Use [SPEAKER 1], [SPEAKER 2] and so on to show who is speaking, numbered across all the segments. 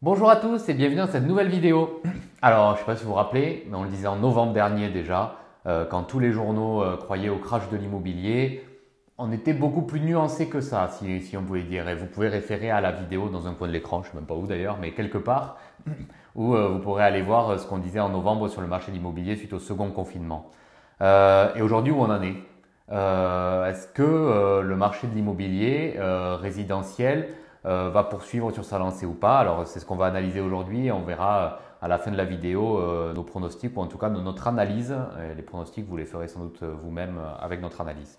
[SPEAKER 1] Bonjour à tous et bienvenue dans cette nouvelle vidéo. Alors, je ne sais pas si vous vous rappelez, mais on le disait en novembre dernier déjà, quand tous les journaux croyaient au crash de l'immobilier, on était beaucoup plus nuancé que ça, si on pouvait dire. Et vous pouvez référer à la vidéo dans un coin de l'écran, je ne sais même pas où d'ailleurs, mais quelque part, où vous pourrez aller voir ce qu'on disait en novembre sur le marché de l'immobilier suite au second confinement. Et aujourd'hui, où on en est? Est-ce que le marché de l'immobilier résidentiel va poursuivre sur sa lancée ou pas? Alors c'est ce qu'on va analyser aujourd'hui et on verra à la fin de la vidéo nos pronostics ou en tout cas notre analyse. Et les pronostics, vous les ferez sans doute vous-même avec notre analyse.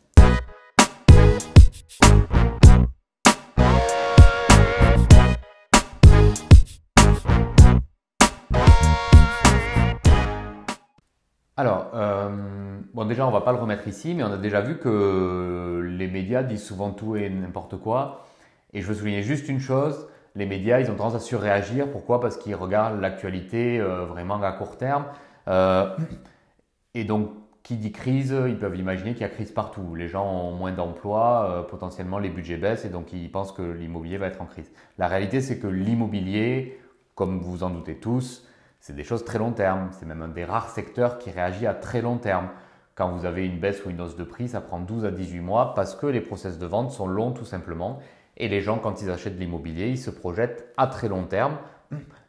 [SPEAKER 1] Alors, bon déjà on va pas le remettre ici, mais on a déjà vu que les médias disent souvent tout et n'importe quoi. Et je veux souligner juste une chose, les médias ils ont tendance à surréagir. Pourquoi? Parce qu'ils regardent l'actualité vraiment à court terme. Euh, et donc, qui dit crise, ils peuvent imaginer qu'il y a crise partout. Les gens ont moins d'emplois, potentiellement les budgets baissent et donc ils pensent que l'immobilier va être en crise. La réalité c'est que l'immobilier, comme vous vous en doutez tous, c'est des choses très long terme. C'est même un des rares secteurs qui réagit à très long terme. Quand vous avez une baisse ou une hausse de prix, ça prend 12 à 18 mois parce que les process de vente sont longs tout simplement. Et les gens, quand ils achètent de l'immobilier, ils se projettent à très long terme.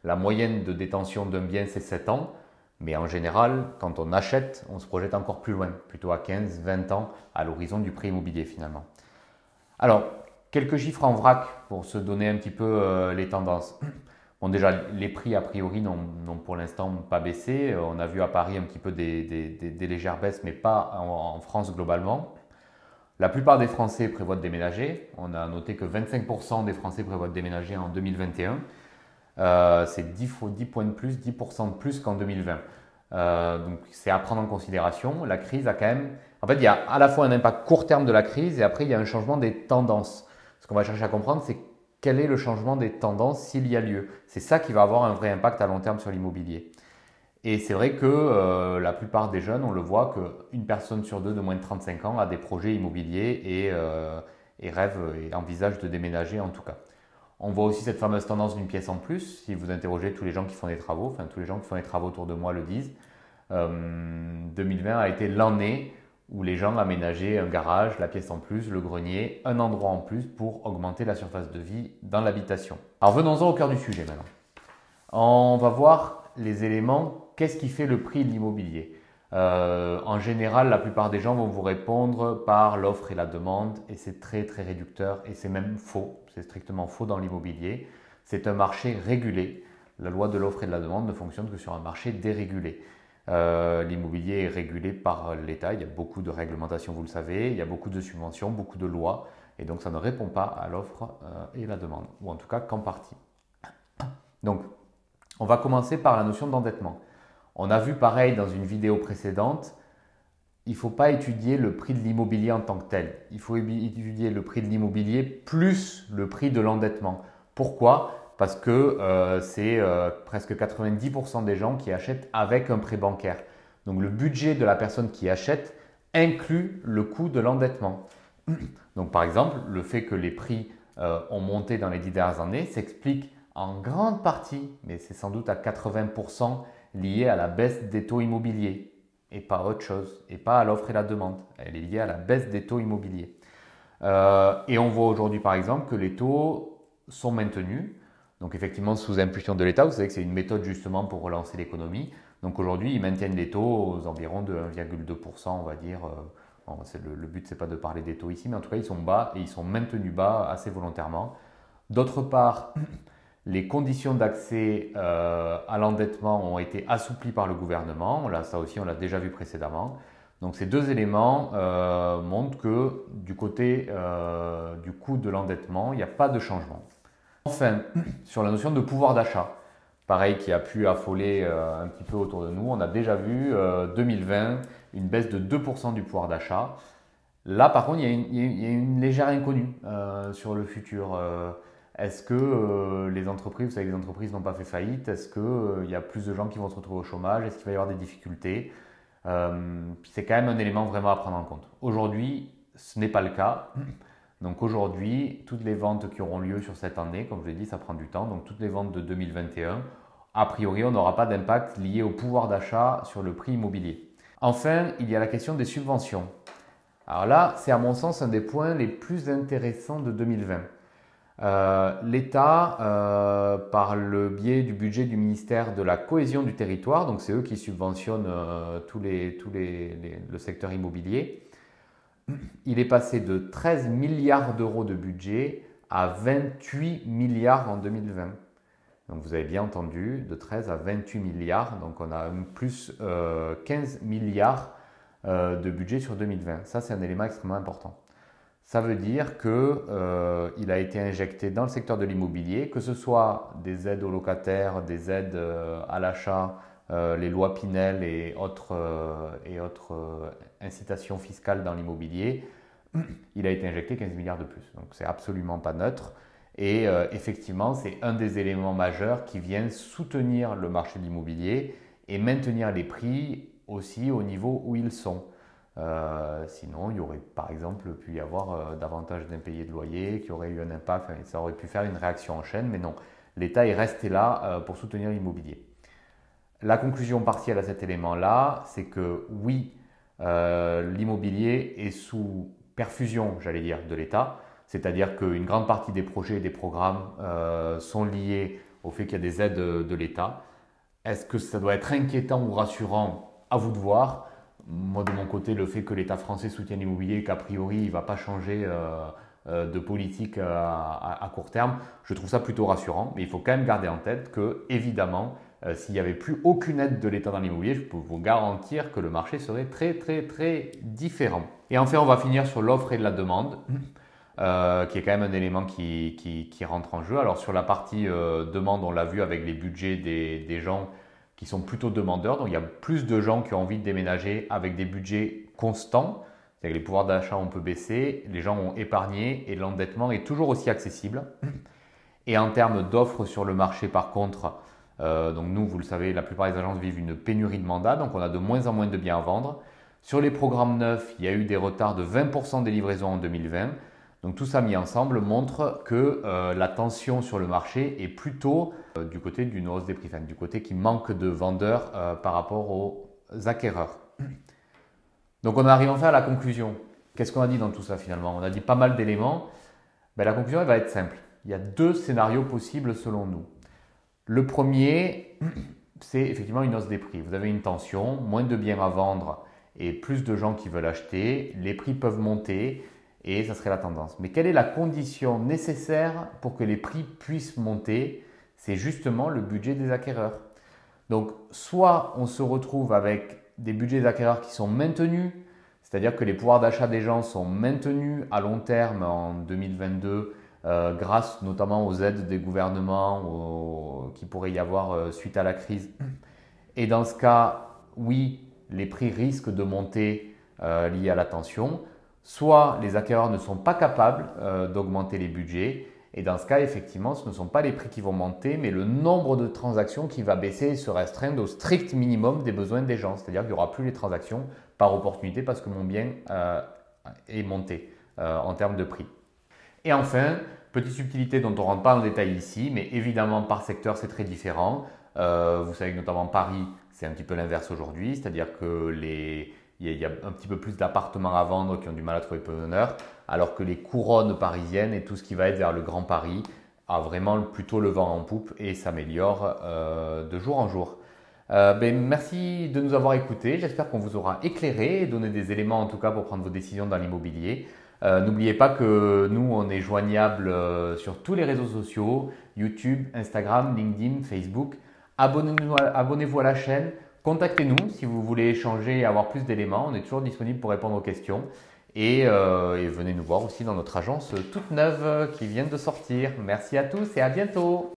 [SPEAKER 1] La moyenne de détention d'un bien, c'est 7 ans. Mais en général, quand on achète, on se projette encore plus loin, plutôt à 15, 20 ans à l'horizon du prix immobilier finalement. Alors, quelques chiffres en vrac pour se donner un petit peu les tendances. Bon, déjà, les prix a priori n'ont pour l'instant pas baissé. On a vu à Paris un petit peu des légères baisses, mais pas en France globalement. La plupart des Français prévoient de déménager. On a noté que 25% des Français prévoient de déménager en 2021. C'est 10 points de plus, 10% de plus qu'en 2020. Donc c'est à prendre en considération. La crise a quand même... En fait, il y a à la fois un impact court terme de la crise et après, il y a un changement des tendances. Ce qu'on va chercher à comprendre, c'est quel est le changement des tendances s'il y a lieu. C'est ça qui va avoir un vrai impact à long terme sur l'immobilier. Et c'est vrai que la plupart des jeunes, on le voit qu'une personne sur deux de moins de 35 ans a des projets immobiliers et rêve et envisage de déménager en tout cas. On voit aussi cette fameuse tendance d'une pièce en plus. Si vous interrogez tous les gens qui font des travaux, enfin tous les gens qui font des travaux autour de moi le disent, 2020 a été l'année où les gens aménageaient un garage, la pièce en plus, le grenier, un endroit en plus pour augmenter la surface de vie dans l'habitation. Alors venons-en au cœur du sujet maintenant. On va voir les éléments, qu'est-ce qui fait le prix de l'immobilier. En général, la plupart des gens vont vous répondre par l'offre et la demande et c'est très très réducteur et c'est même faux, c'est strictement faux dans l'immobilier. C'est un marché régulé. La loi de l'offre et de la demande ne fonctionne que sur un marché dérégulé. L'immobilier est régulé par l'État, il y a beaucoup de réglementations, vous le savez, il y a beaucoup de subventions, beaucoup de lois et donc ça ne répond pas à l'offre et la demande, ou en tout cas qu'en partie. Donc, on va commencer par la notion d'endettement. On a vu pareil dans une vidéo précédente, il ne faut pas étudier le prix de l'immobilier en tant que tel. Il faut étudier le prix de l'immobilier plus le prix de l'endettement. Pourquoi? Parce que c'est presque 90% des gens qui achètent avec un prêt bancaire. Donc le budget de la personne qui achète inclut le coût de l'endettement. Donc par exemple, le fait que les prix ont monté dans les 10 dernières années s'explique en grande partie, mais c'est sans doute à 80% lié à la baisse des taux immobiliers et pas autre chose, et pas à l'offre et la demande. Elle est liée à la baisse des taux immobiliers. Et on voit aujourd'hui par exemple que les taux sont maintenus. Donc effectivement sous impulsion de l'État, vous savez que c'est une méthode justement pour relancer l'économie. Donc aujourd'hui ils maintiennent les taux aux environs de 1,2%, on va dire. Bon, le but c'est pas de parler des taux ici, mais en tout cas ils sont bas et ils sont maintenus bas assez volontairement. D'autre part, les conditions d'accès à l'endettement ont été assouplies par le gouvernement. Là, ça aussi, on l'a déjà vu précédemment. Donc ces deux éléments montrent que du côté du coût de l'endettement, il n'y a pas de changement. Enfin, sur la notion de pouvoir d'achat, pareil qui a pu affoler un petit peu autour de nous, on a déjà vu 2020 une baisse de 2% du pouvoir d'achat. Là, par contre, il y a une légère inconnue sur le futur. Est-ce que les entreprises, vous savez que les entreprises n'ont pas fait faillite? Est-ce qu'il y a plus de gens qui vont se retrouver au chômage? Est-ce qu'il va y avoir des difficultés? C'est quand même un élément vraiment à prendre en compte. Aujourd'hui, ce n'est pas le cas. Donc aujourd'hui, toutes les ventes qui auront lieu sur cette année, comme je l'ai dit, ça prend du temps, donc toutes les ventes de 2021, a priori, on n'aura pas d'impact lié au pouvoir d'achat sur le prix immobilier. Enfin, il y a la question des subventions. Alors là, c'est à mon sens un des points les plus intéressants de 2020. L'État, par le biais du budget du ministère de la Cohésion du territoire, donc c'est eux qui subventionnent le secteur immobilier, il est passé de 13 milliards d'euros de budget à 28 milliards en 2020. Donc vous avez bien entendu, de 13 à 28 milliards, donc on a plus 15 milliards de budget sur 2020. Ça, c'est un élément extrêmement important. Ça veut dire qu'il a été injecté dans le secteur de l'immobilier, que ce soit des aides aux locataires, des aides à l'achat, les lois Pinel et autres incitations fiscales dans l'immobilier, il a été injecté 15 milliards de plus. Donc c'est absolument pas neutre. Et effectivement, c'est un des éléments majeurs qui viennent soutenir le marché de l'immobilier et maintenir les prix aussi au niveau où ils sont. Sinon, il y aurait par exemple pu y avoir davantage d'impayés de loyer, qui aurait eu un impact, enfin, ça aurait pu faire une réaction en chaîne, mais non, l'État est resté là pour soutenir l'immobilier. La conclusion partielle à cet élément-là, c'est que oui, l'immobilier est sous perfusion, j'allais dire, de l'État, c'est-à-dire qu'une grande partie des projets et des programmes sont liés au fait qu'il y a des aides de l'État. Est-ce que ça doit être inquiétant ou rassurant? À vous de voir. Moi, de mon côté, le fait que l'État français soutienne l'immobilier, qu'a priori, il ne va pas changer de politique à court terme, je trouve ça plutôt rassurant. Mais il faut quand même garder en tête que, évidemment, s'il n'y avait plus aucune aide de l'État dans l'immobilier, je peux vous garantir que le marché serait très, très, très différent. Et enfin, on va finir sur l'offre et la demande, qui est quand même un élément qui rentre en jeu. Alors, sur la partie demande, on l'a vu avec les budgets des gens qui sont plutôt demandeurs. Donc, il y a plus de gens qui ont envie de déménager avec des budgets constants. C'est-à-dire que les pouvoirs d'achat ont peu baissé, les gens ont épargné et l'endettement est toujours aussi accessible. Et en termes d'offres sur le marché, par contre, donc nous, vous le savez, la plupart des agences vivent une pénurie de mandats, donc on a de moins en moins de biens à vendre. Sur les programmes neufs, il y a eu des retards de 20% des livraisons en 2020. Donc tout ça mis ensemble montre que la tension sur le marché est plutôt du côté d'une hausse des prix, enfin, du côté qui manque de vendeurs par rapport aux acquéreurs. Donc on arrive enfin à la conclusion. Qu'est-ce qu'on a dit dans tout ça finalement? On a dit pas mal d'éléments. La conclusion elle va être simple. Il y a deux scénarios possibles selon nous. Le premier, c'est effectivement une hausse des prix. Vous avez une tension, moins de biens à vendre et plus de gens qui veulent acheter. Les prix peuvent monter. Et ça serait la tendance. Mais quelle est la condition nécessaire pour que les prix puissent monter? C'est justement le budget des acquéreurs. Donc, soit on se retrouve avec des budgets des acquéreurs qui sont maintenus, c'est-à-dire que les pouvoirs d'achat des gens sont maintenus à long terme en 2022 grâce notamment aux aides des gouvernements qui pourrait y avoir suite à la crise. Et dans ce cas, oui, les prix risquent de monter liés à la tension. Soit les acquéreurs ne sont pas capables d'augmenter les budgets et dans ce cas, effectivement, ce ne sont pas les prix qui vont monter, mais le nombre de transactions qui va baisser et se restreindre au strict minimum des besoins des gens. C'est-à-dire qu'il n'y aura plus les transactions par opportunité parce que mon bien est monté en termes de prix. Et enfin, petite subtilité dont on ne rentre pas en détail ici, mais évidemment par secteur c'est très différent. Vous savez que notamment Paris, c'est un petit peu l'inverse aujourd'hui, c'est-à-dire que il y a un petit peu plus d'appartements à vendre qui ont du mal à trouver preneur, alors que les couronnes parisiennes et tout ce qui va être vers le Grand Paris a vraiment plutôt le vent en poupe et s'améliore de jour en jour. Merci de nous avoir écoutés, j'espère qu'on vous aura éclairé et donné des éléments en tout cas pour prendre vos décisions dans l'immobilier. N'oubliez pas que nous, on est joignable sur tous les réseaux sociaux, YouTube, Instagram, LinkedIn, Facebook. Abonnez-vous à la chaîne. Contactez-nous si vous voulez échanger et avoir plus d'éléments. On est toujours disponible pour répondre aux questions. Et venez nous voir aussi dans notre agence toute neuve qui vient de sortir. Merci à tous et à bientôt.